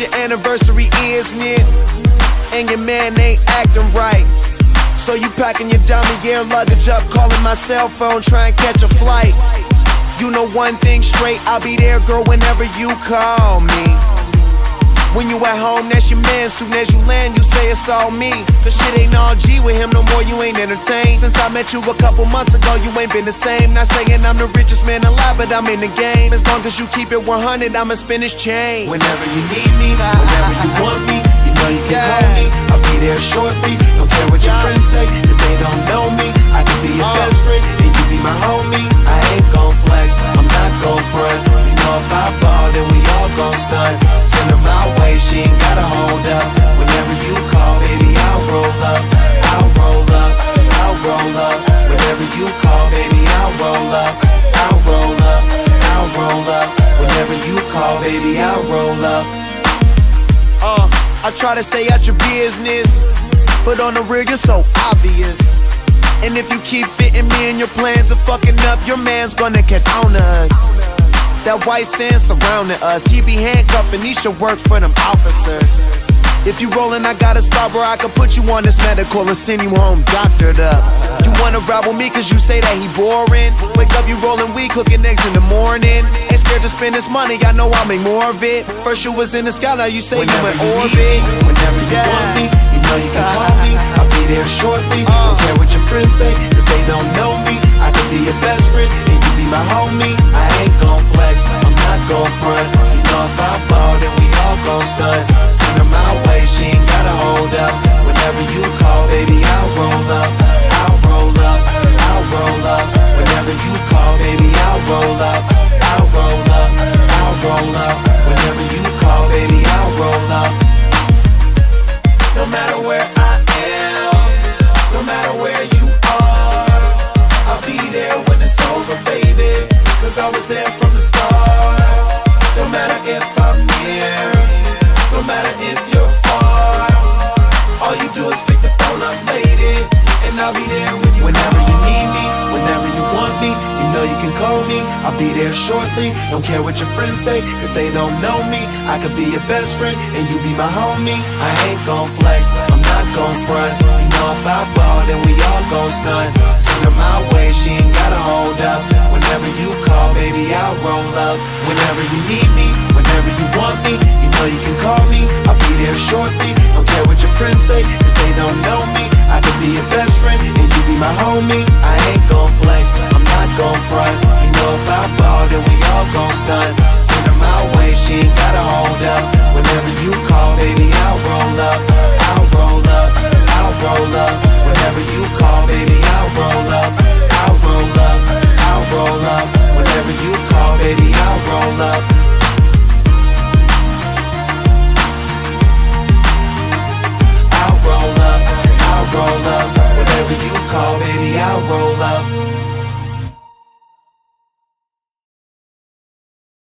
your anniversary is near, and your man ain't acting right. So you packing your dummy gear luggage up, calling my cell phone, trying to catch a flight. You know one thing straight, I'll be there, girl, whenever you call me. When you at home, that's your man. Soon as you land, you say it's all me. Cause shit ain't all G with him no more, you ain't entertained. Since I met you a couple months ago, you ain't been the same. Not saying I'm the richest man alive, but I'm in the game. As long as you keep it 100, I'ma spin this chain. Whenever you need me, whenever you want me, you know you can call me. I'll be there shortly, don't care what your friends say, cause they don't know me. I can be your best friend, and you be my homie. I ain't gon' flex, I'm not gon' front. You know if I ball, then we all gon' stunt. Send her my way, she ain't gotta hold up. Whenever you call, baby, I'll roll up. I'll roll up, I'll roll up. Whenever you call, baby, I'll roll up. I'll roll up, I'll roll up. Whenever you call, baby, I'll roll up. I try to stay out your business, but on the real, you're so obvious. And if you keep fitting me in your plans of fucking up, your man's gonna get on us. That white sand surrounding us, he be handcuffing, he should work for them officers. If you rollin', I got a spot where I can put you on this medical and send you home doctored up. You wanna ride with me cause you say that he boring. Wake up, you rollin' weed, cooking eggs in the morning. Ain't scared to spend this money, I know I'll make more of it. First you was in the sky, now you say whenever you in orbit. Whenever you want me, you know you can call me. I'll be there shortly, don't care what your friends say, cause they don't know me. I could be your best friend, and you be my homie. I ain't gon' flex, I'm not gon' front. You know if I ball, then we all gon' stunt. Send her my way, she ain't gotta hold up. Whenever you call, baby, I'll roll up. I'll roll up, I'll roll up. Whenever you call, baby, I'll roll up. I'll roll up, I'll roll up. Whenever you call, baby, I'll roll up. No matter where I am, no matter where you are, I'll be there when it's over, baby, cause I was there from the start. No matter if I'm near, no matter if you're far, all you do is pick the phone up, lady, and I'll be there when you whenever call. You need me, whenever you want me, you know you can call me. I'll be there shortly, don't care what your friends say, cause they don't know me. I could be your best friend, and you be my homie. I ain't gon' flex, I'm not gon' front. You know if I ball, then we all gon' stunt. Send her my way, she ain't gotta hold up. Whenever you call, baby, I'll roll up. Whenever you need me, whenever you want me, you know you can call me. I'll be there shortly, don't care what your friends say, cause they don't know me. I could be your best friend, and you be my homie. I ain't gon' flex, I'm not gon' front. You know if I ball, then we all gon' stunt. Send her my way, she ain't gotta hold up. Whenever you call, baby, I'll roll up. I'll roll up, I'll roll up. Whenever you call, baby, I'll roll up. I'll roll up, I'll roll up. Whenever you call, baby, I'll roll up.